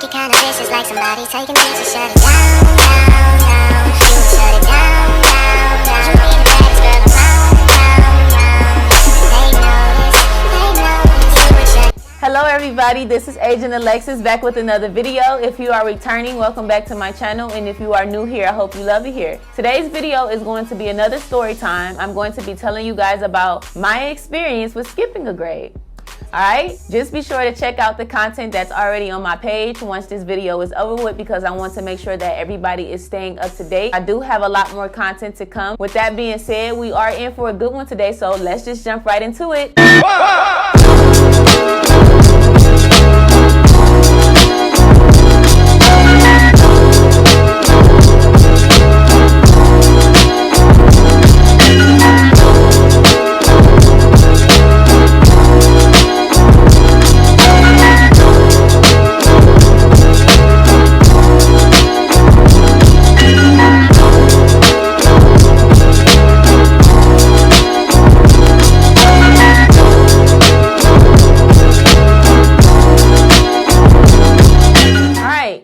like it kinda vicious, like somebody taking pictures. Shut it down, down, down. You would shut it down, down, down. You be the baddest girl around, round, round. They notice, you would shut. Hello everybody, this is Agent Alexis back with another video. If you are returning, welcome back to my channel, and if you are new here, I hope you love it here. Today's video is going to be another story time. I'm going to be telling you guys about my experience with skipping a grade. Alright, just be sure to check out the content that's already on my page once this video is over with, because I want to make sure that everybody is staying up to date. I do have a lot more content to come. With that being said, we are in for a good one today, so let's just jump right into it.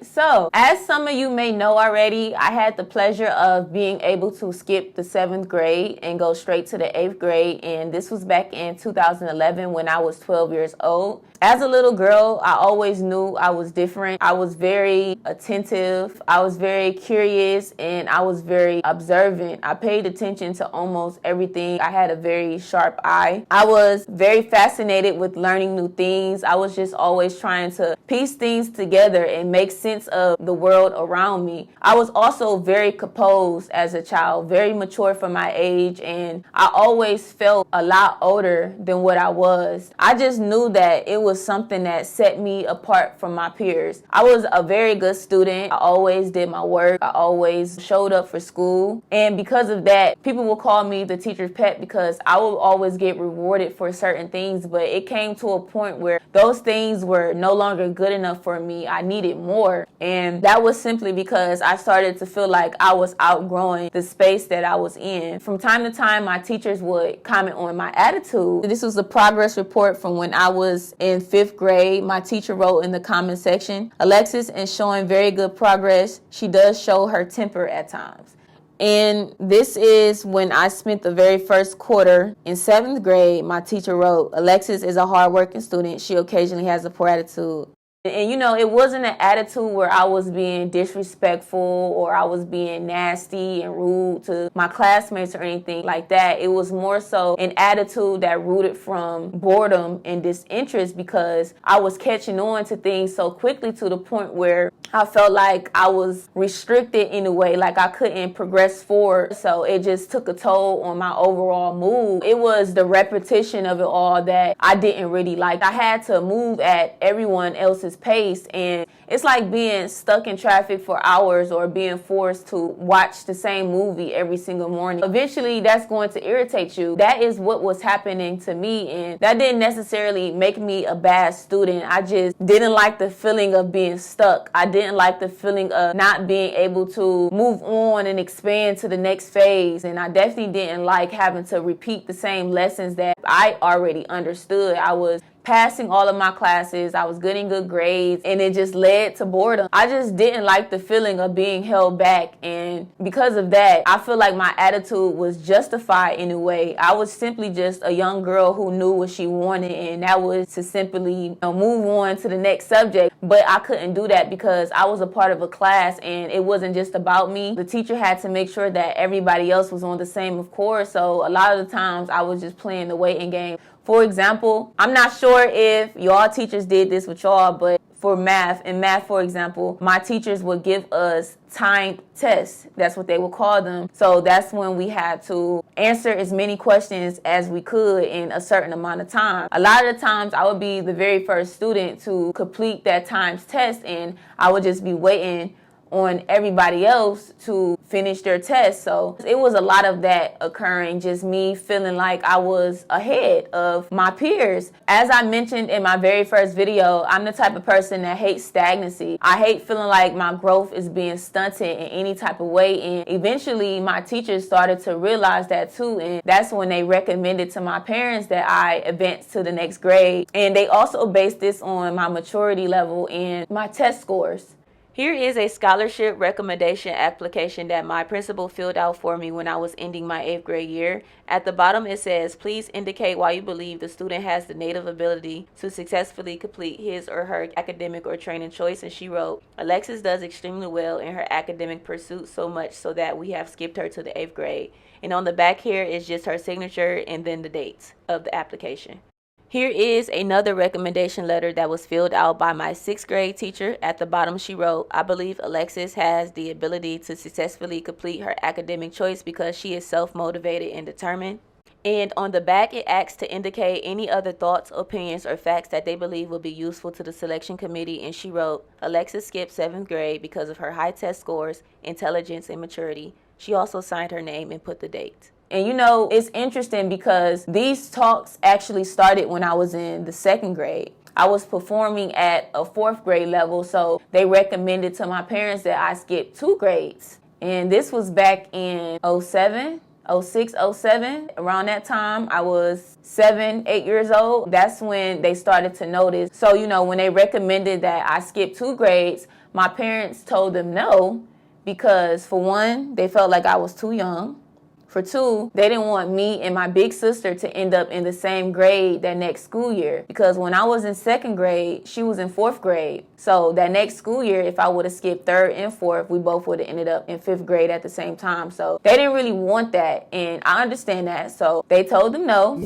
So, as some of you may know already, I had the pleasure of being able to skip the 7th grade and go straight to the 8th grade, and this was back in 2011 when I was 12 years old. As a little girl, I always knew I was different. I was very attentive, I was very curious, and I was very observant. I paid attention to almost everything. I had a very sharp eye. I was very fascinated with learning new things. I was just always trying to piece things together and make sense of the world around me. I was also very composed as a child, very mature for my age, and I always felt a lot older than what I was. I just knew that it was something that set me apart from my peers. I was a very good student. I always did my work. I always showed up for school. And because of that, people will call me the teacher's pet, because I will always get rewarded for certain things. But it came to a point where those things were no longer good enough for me. I needed more. And that was simply because I started to feel like I was outgrowing the space that I was in. From time to time, my teachers would comment on my attitude. This was a progress report from when I was in 5th grade. My teacher wrote in the comment section, "Alexis is showing very good progress. She does show her temper at times." And this is when I spent the very first quarter in 7th grade. My teacher wrote, "Alexis is a hardworking student. She occasionally has a poor attitude." And you know, it wasn't an attitude where I was being disrespectful or I was being nasty and rude to my classmates or anything like that. It was more so an attitude that rooted from boredom and disinterest, because I was catching on to things so quickly to the point where I felt like I was restricted in a way, like I couldn't progress forward. So it just took a toll on my overall mood. It was the repetition of it all that I didn't really like. I had to move at everyone else's pace, and it's like being stuck in traffic for hours or being forced to watch the same movie every single morning. Eventually that's going to irritate you. That is what was happening to me, and that didn't necessarily make me a bad student. I just didn't like the feeling of being stuck. I didn't like the feeling of not being able to move on and expand to the next phase, and I definitely didn't like having to repeat the same lessons that I already understood. I was passing all of my classes, I was getting good grades, and it just led to boredom. I just didn't like the feeling of being held back, and because of that, I feel like my attitude was justified in a way. I was simply just a young girl who knew what she wanted, and that was to simply move on to the next subject. But I couldn't do that because I was a part of a class, and it wasn't just about me. The teacher had to make sure that everybody else was on the same accord, so a lot of the times I was just playing the waiting game. For example, I'm not sure if y'all teachers did this with y'all, but for math, for example, my teachers would give us timed tests. That's what they would call them. So that's when we had to answer as many questions as we could in a certain amount of time. A lot of the times I would be the very first student to complete that timed test, and I would just be waiting on everybody else to finish their test. So it was a lot of that occurring, just me feeling like I was ahead of my peers. As I mentioned in my very first video, I'm the type of person that hates stagnancy. I hate feeling like my growth is being stunted in any type of way, and eventually my teachers started to realize that too, and that's when they recommended to my parents that I advance to the next grade. And they also based this on my maturity level and my test scores. Here is a scholarship recommendation application that my principal filled out for me when I was ending my 8th grade year. At the bottom it says, please indicate why you believe the student has the native ability to successfully complete his or her academic or training choice. And she wrote, Alexis does extremely well in her academic pursuit, so much so that we have skipped her to the 8th grade. And on the back here is just her signature and then the dates of the application. Here is another recommendation letter that was filled out by my 6th grade teacher. At the bottom she wrote, I believe Alexis has the ability to successfully complete her academic choice because she is self-motivated and determined. And on the back it asks to indicate any other thoughts, opinions, or facts that they believe will be useful to the selection committee. And she wrote, Alexis skipped 7th grade because of her high test scores, intelligence, and maturity. She also signed her name and put the date. And you know, it's interesting because these talks actually started when I was in the 2nd grade. I was performing at a 4th grade level, so they recommended to my parents that I skip 2 grades. And this was back in 07, 06, 07. Around that time, I was 7, 8 years old. That's when they started to notice. So, you know, when they recommended that I skip 2 grades, my parents told them no, because for one, they felt like I was too young. For two, they didn't want me and my big sister to end up in the same grade that next school year. Because when I was in 2nd grade, she was in 4th grade. So that next school year, if I would have skipped 3rd and 4th, we both would have ended up in 5th grade at the same time. So they didn't really want that. And I understand that. So they told them no.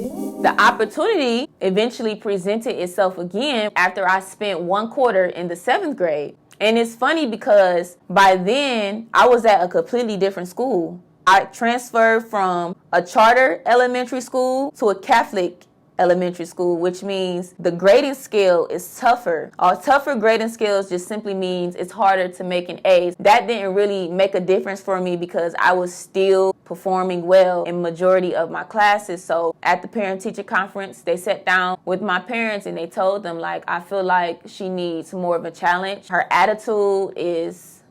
The opportunity eventually presented itself again after I spent 1 quarter in the 7th grade. And it's funny because by then I was at a completely different school. I transferred from a charter elementary school to a Catholic elementary school, which means the grading scale is tougher. A tougher grading scales just simply means it's harder to make an A. That didn't really make a difference for me because I was still performing well in majority of my classes. So at the parent-teacher conference, they sat down with my parents and they told them, like, I feel like she needs more of a challenge. Her attitude is,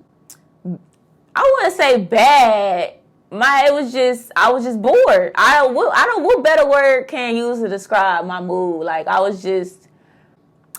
I wouldn't say bad. I was just bored. I don't what better word can I use to describe my mood. Like, I was just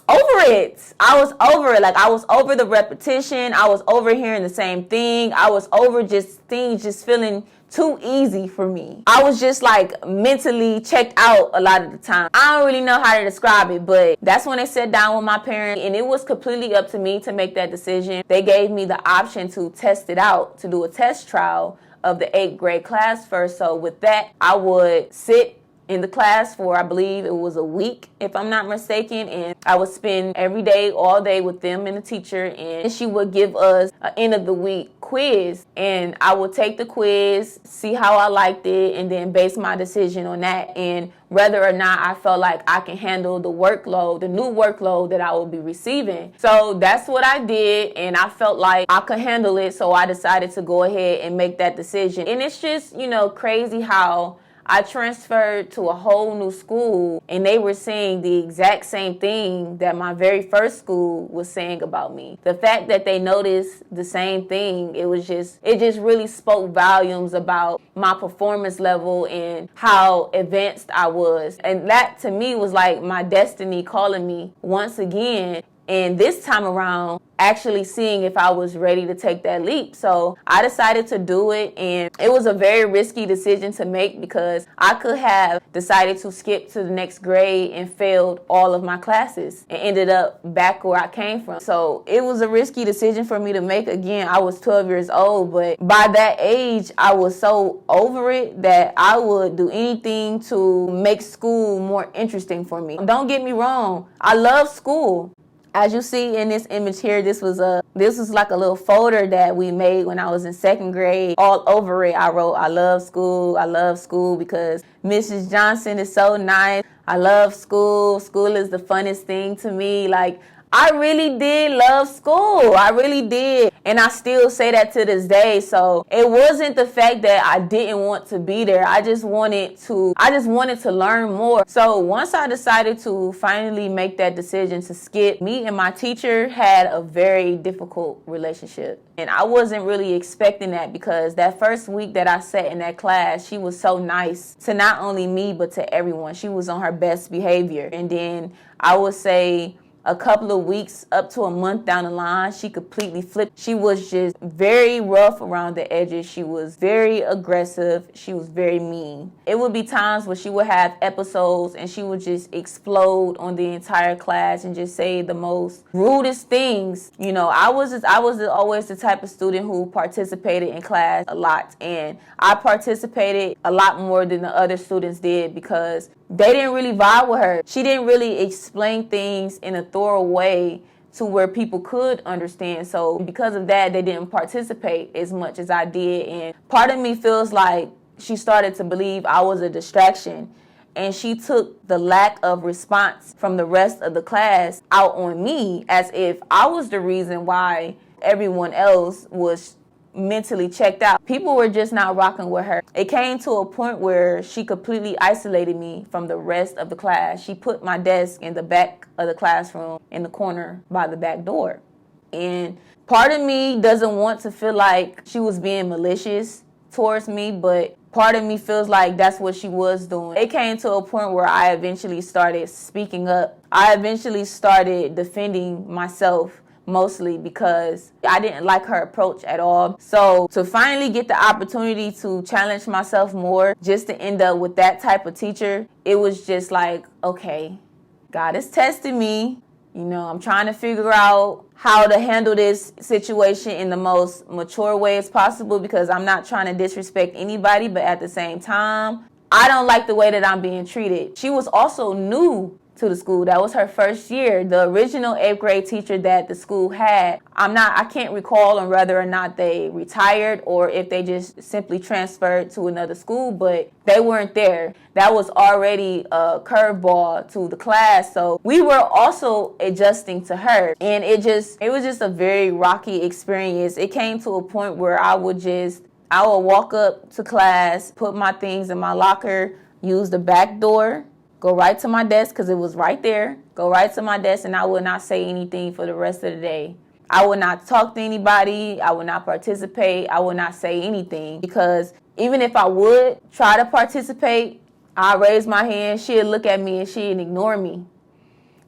over it. I was over it. Like, I was over the repetition. I was over hearing the same thing. I was over just things just feeling too easy for me. I was just like mentally checked out a lot of the time. I don't really know how to describe it, but that's when they sat down with my parents, and it was completely up to me to make that decision. They gave me the option to test it out, to do a test trial of the 8th grade class first. So with that, I would sit in the class for, I believe it was a week, if I'm not mistaken, and I would spend every day, all day with them and the teacher, and she would give us an end of the week quiz, and I would take the quiz, see how I liked it, and then base my decision on that, and whether or not I felt like I can handle the workload, the new workload that I will be receiving. So that's what I did, and I felt like I could handle it, so I decided to go ahead and make that decision. And it's just, you know, crazy how I transferred to a whole new school and they were saying the exact same thing that my very first school was saying about me. The fact that they noticed the same thing, it just really spoke volumes about my performance level and how advanced I was. And that to me was like my destiny calling me once again. And this time around, actually seeing if I was ready to take that leap. So I decided to do it, and it was a very risky decision to make because I could have decided to skip to the next grade and failed all of my classes and ended up back where I came from. So it was a risky decision for me to make. Again, I was 12 years old, but by that age, I was so over it that I would do anything to make school more interesting for me. Don't get me wrong, I love school. As you see in this image here, this was like a little folder that we made when I was in 2nd grade. All over it, I wrote, I love school because Mrs. Johnson is so nice. I love school. School is the funnest thing to me. Like, I really did love school. I really did. And I still say that to this day. So it wasn't the fact that I didn't want to be there. I just wanted to learn more. So once I decided to finally make that decision to skip, me and my teacher had a very difficult relationship. And I wasn't really expecting that, because that first week that I sat in that class, she was so nice to not only me, but to everyone. She was on her best behavior. And then I would say a couple of weeks up to a month down the line, she completely flipped. She was just very rough around the edges. She was very aggressive. She was very mean. It would be times where she would have episodes and she would just explode on the entire class and just say the most rudest things. You know, I was always the type of student who participated in class a lot, and I participated a lot more than the other students did because they didn't really vibe with her. She didn't really explain things in a thorough way to where people could understand. So because of that, they didn't participate as much as I did. And part of me feels like she started to believe I was a distraction. And she took the lack of response from the rest of the class out on me, as if I was the reason why everyone else was mentally checked out. People were just not rocking with her. It came to a point where she completely isolated me from the rest of the class. She put my desk in the back of the classroom in the corner by the back door. And part of me doesn't want to feel like she was being malicious towards me, but part of me feels like that's what she was doing. It came to a point where I eventually started speaking up. I eventually started defending myself, mostly because I didn't like her approach at all. So to finally get the opportunity to challenge myself more, just to end up with that type of teacher, it was just like, okay, God is testing me. You know, I'm trying to figure out how to handle this situation in the most mature way as possible, because I'm not trying to disrespect anybody, but at the same time, I don't like the way that I'm being treated. She was also new to the school. That was her first year. The original 8th grade teacher that the school had, I can't recall on whether or not they retired or if they just simply transferred to another school, but they weren't there. That was already a curveball to the class. So we were also adjusting to her, and it was just a very rocky experience. It came to a point where I would walk up to class, put my things in my locker, use the back door, go right to my desk because it was right there. Go right to my desk, and I would not say anything for the rest of the day. I would not talk to anybody. I would not participate. I would not say anything, because even if I would try to participate, I'd raise my hand. She'd look at me and she'd ignore me.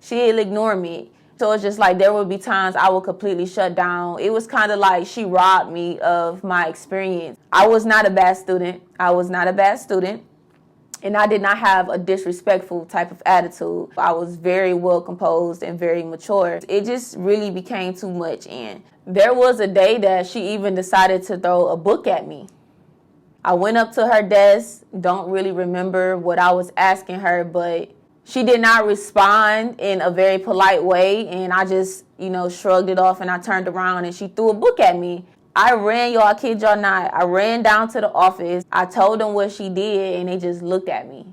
She'd ignore me. So it's just like there would be times I would completely shut down. It was kind of like she robbed me of my experience. I was not a bad student. And I did not have a disrespectful type of attitude. I was very well composed and very mature. It just really became too much. And there was a day that she even decided to throw a book at me. I went up to her desk, don't really remember what I was asking her, but she did not respond in a very polite way. And I just, shrugged it off, and I turned around and she threw a book at me. I kid y'all not, I ran down to the office. I told them what she did, and they just looked at me.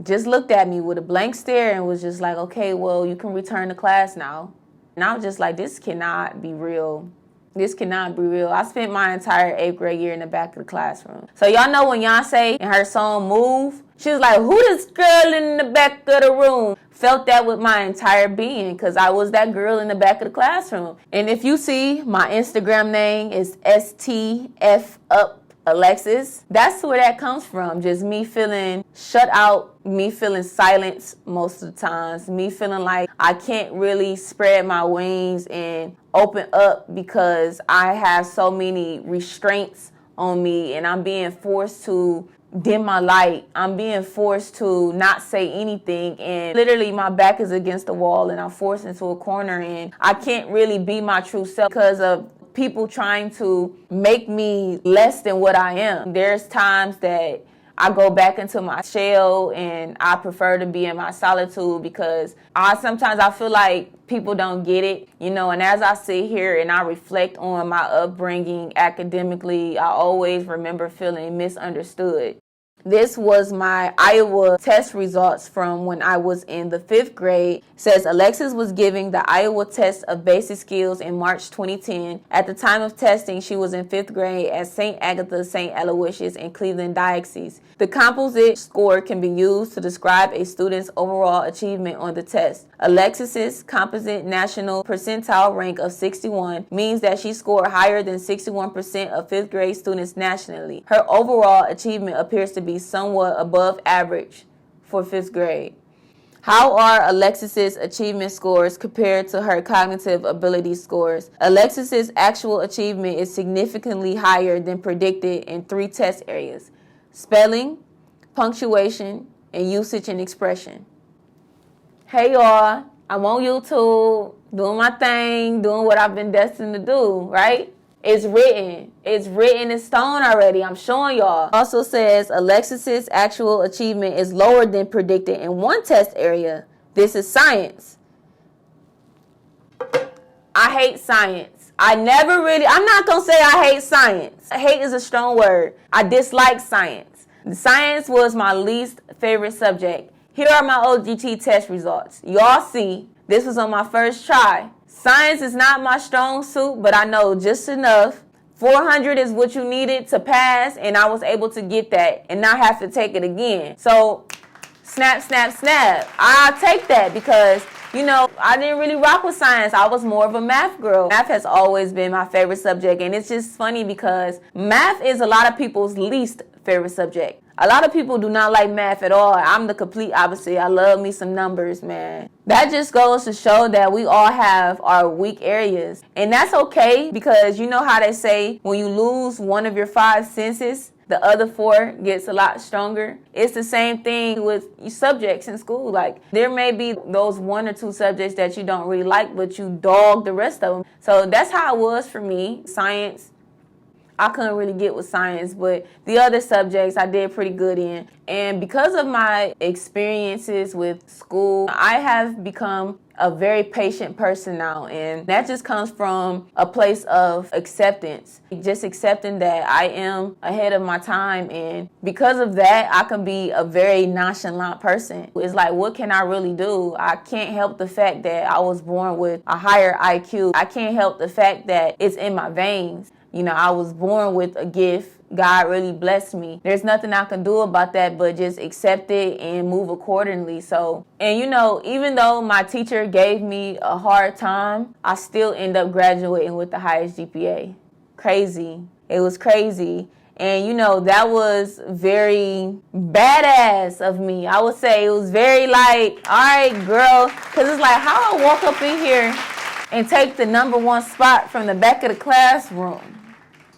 Just looked at me with a blank stare and was just like, okay, well, you can return to class now. And I was just like, this cannot be real. This cannot be real. I spent my entire 8th grade year in the back of the classroom. So y'all know when Beyonce in her song Move, she was like, who this girl in the back of the room? Felt that with my entire being, because I was that girl in the back of the classroom. And if you see, my Instagram name is STFUpAlexis. That's where that comes from. Just me feeling shut out, me feeling silenced most of the times, me feeling like I can't really spread my wings and open up because I have so many restraints on me, and I'm being forced to dim my light. I'm being forced to not say anything, and literally my back is against the wall and I'm forced into a corner, and I can't really be my true self because of people trying to make me less than what I am. There's times that I go back into my shell and I prefer to be in my solitude because sometimes I feel like people don't get it, and as I sit here and I reflect on my upbringing academically, I always remember feeling misunderstood. This was my Iowa test results from when I was in the 5th grade. It says Alexis was giving the Iowa test of basic skills in March 2010. At the time of testing, she was in 5th grade at St. Agatha St. Aloysius in Cleveland Diocese. The composite score can be used to describe a student's overall achievement on the test. Alexis's composite national percentile rank of 61 means that she scored higher than 61% of 5th grade students nationally. Her overall achievement appears to be somewhat above average for 5th grade. How are Alexis's achievement scores compared to her cognitive ability scores? Alexis's actual achievement is significantly higher than predicted in 3 test areas: spelling, punctuation, and usage and expression. Hey y'all, I'm on YouTube, doing my thing, doing what I've been destined to do, right? It's written in stone already. I'm showing y'all. Also says Alexis's actual achievement is lower than predicted in 1 test area. This is science. I hate science. I'm not going to say I hate science. Hate is a strong word. I dislike science. Science was my least favorite subject. Here are my OGT test results. Y'all see, this was on my first try. Science is not my strong suit, but I know just enough. 400 is what you needed to pass, and I was able to get that and not have to take it again. So, snap, snap, snap. I'll take that because, I didn't really rock with science. I was more of a math girl. Math has always been my favorite subject, and it's just funny because math is a lot of people's least favorite subject. A lot of people do not like math at all. I'm the complete opposite. I love me some numbers, man. That just goes to show that we all have our weak areas. And that's okay because you know how they say when you lose one of your 5 senses, the other 4 gets a lot stronger. It's the same thing with subjects in school. Like, there may be those 1 or 2 subjects that you don't really like, but you dog the rest of them. So that's how it was for me. Science, I couldn't really get with science, but the other subjects I did pretty good in. And because of my experiences with school, I have become a very patient person now, and that just comes from a place of acceptance. Just accepting that I am ahead of my time, and because of that, I can be a very nonchalant person. It's like, what can I really do? I can't help the fact that I was born with a higher IQ. I can't help the fact that it's in my veins. I was born with a gift. God really blessed me. There's nothing I can do about that but just accept it and move accordingly. So, and even though my teacher gave me a hard time, I still end up graduating with the highest GPA. Crazy. It was crazy. And, that was very badass of me. I would say it was very like, all right, girl. Because it's like, how I walk up in here and take the number 1 spot from the back of the classroom.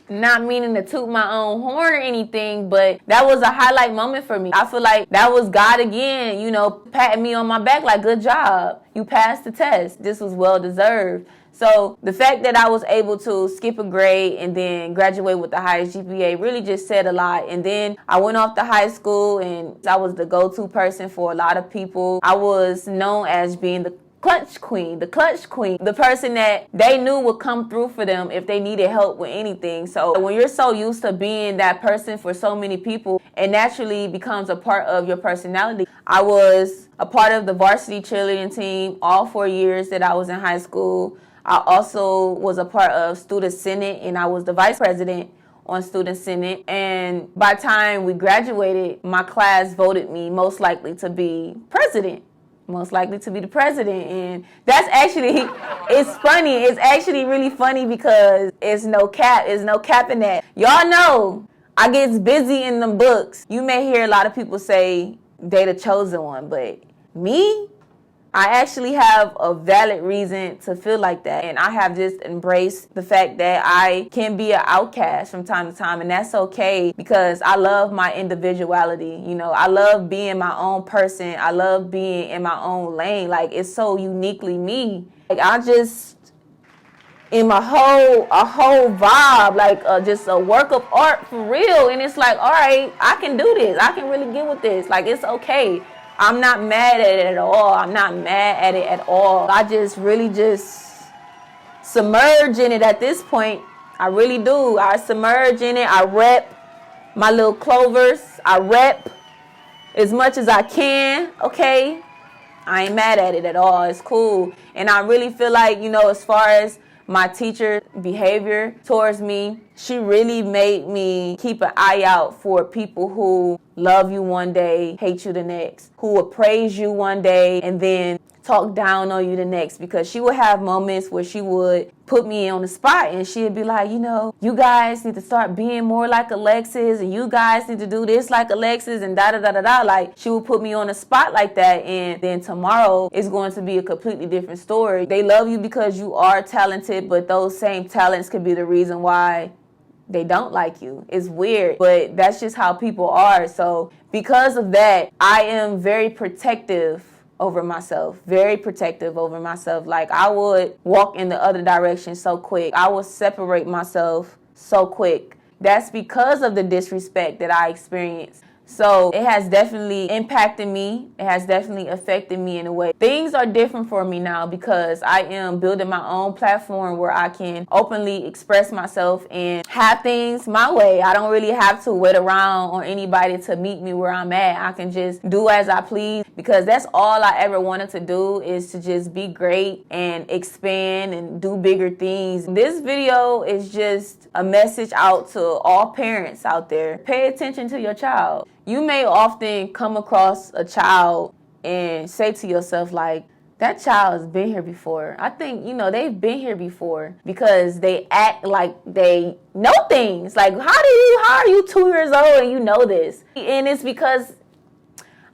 Not meaning to toot my own horn or anything, but that was a highlight moment for me. I feel like that was God again, patting me on my back like, good job. You passed the test. This was well deserved. So the fact that I was able to skip a grade and then graduate with the highest GPA really just said a lot. And then I went off to high school and I was the go-to person for a lot of people. I was known as being the clutch queen, the person that they knew would come through for them if they needed help with anything. So when you're so used to being that person for so many people, it naturally becomes a part of your personality. I was a part of the varsity cheerleading team all 4 years that I was in high school. I also was a part of student senate, and I was the vice president on student senate. And by the time we graduated, my class voted me most likely to be president. Most likely to be the president. And that's actually, it's funny. It's actually really funny because it's no cap in that. Y'all know I gets busy in them books. You may hear a lot of people say they the chosen one, but me, I actually have a valid reason to feel like that. And I have just embraced the fact that I can be an outcast from time to time. And that's okay because I love my individuality. I love being my own person. I love being in my own lane. Like, it's so uniquely me. Like, I just, in a whole vibe, like just a work of art for real. And it's like, all right, I can do this. I can really get with this. Like, it's okay. I'm not mad at it at all. I just really just submerge in it at this point. I really do. I submerge in it. I rep my little clovers. I rep as much as I can, okay? I ain't mad at it at all. It's cool. And I really feel like, you know, as far as my teacher's behavior towards me, she really made me keep an eye out for people who love you one day, hate you the next, who will praise you one day and then talk down on you the next, because she would have moments where she would put me on the spot and she'd be like, you know, you guys need to start being more like Alexis, and you guys need to do this like Alexis, and da da da da da. Like, she would put me on the spot like that, and then tomorrow is going to be a completely different story. They love you because you are talented, but those same talents could be the reason why they don't like you. It's weird, but that's just how people are. So because of that, I am very protective over myself, very protective over myself. Like, I would walk in the other direction so quick. I would separate myself so quick. That's because of the disrespect that I experienced. So it has definitely impacted me. It has definitely affected me in a way. Things are different for me now because I am building my own platform where I can openly express myself and have things my way. I don't really have to wait around on anybody to meet me where I'm at. I can just do as I please, because that's all I ever wanted to do, is to just be great and expand and do bigger things. This video is just a message out to all parents out there. Pay attention to your child. You may often come across a child and say to yourself, like, that child has been here before. I think, you know, they've been here before, because they act like they know things. Like, how are you 2 years old and you know this? And it's because,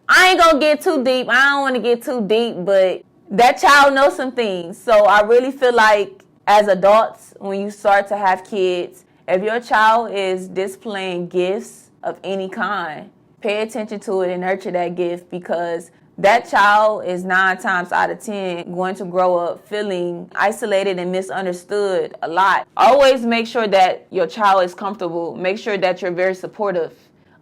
I ain't gonna get too deep. I don't want to get too deep, but that child knows some things. So I really feel like as adults, when you start to have kids, if your child is displaying gifts of any kind, pay attention to it and nurture that gift, because that child is 9 times out of 10 going to grow up feeling isolated and misunderstood a lot. Always make sure that your child is comfortable. Make sure that you're very supportive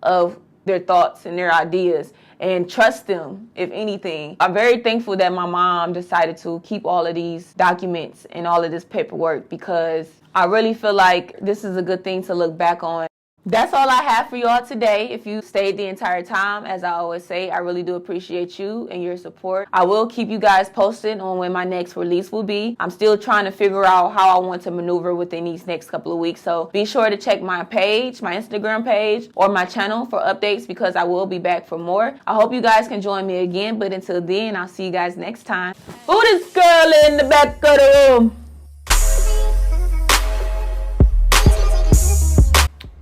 of their thoughts and their ideas, and trust them, if anything. I'm very thankful that my mom decided to keep all of these documents and all of this paperwork, because I really feel like this is a good thing to look back on. That's all I have for y'all today. If you stayed the entire time, as I always say, I really do appreciate you and your support. I will keep you guys posted on when my next release will be. I'm still trying to figure out how I want to maneuver within these next couple of weeks. So be sure to check my page, my Instagram page, or my channel for updates, because I will be back for more. I hope you guys can join me again, but until then, I'll see you guys next time. Who this girl in the back of the room?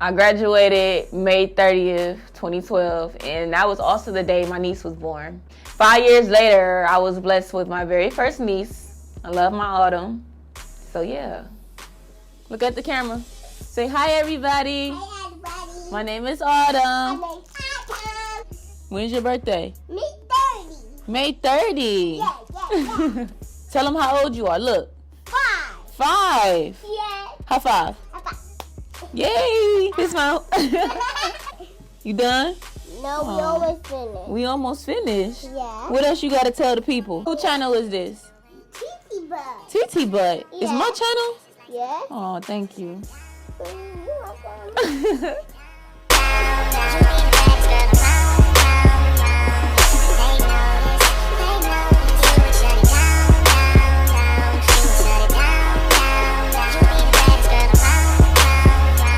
I graduated May 30th, 2012, and that was also the day my niece was born. 5 years later, I was blessed with my very first niece. I love my Autumn. So yeah, look at the camera. Say hi, everybody. Hi, everybody. My name is Autumn. My name's Autumn. When's your birthday? May 30. May 30. Yeah. Tell them how old you are. Look. 5. 5. Yeah. High five. Yay! Fist bump. You done? No, we almost finished. We almost finished. Yeah. What else you got to tell the people? Who channel is this? TT Butt. TT Butt. Is Yeah. my channel? Yeah. Oh, thank you. You're welcome.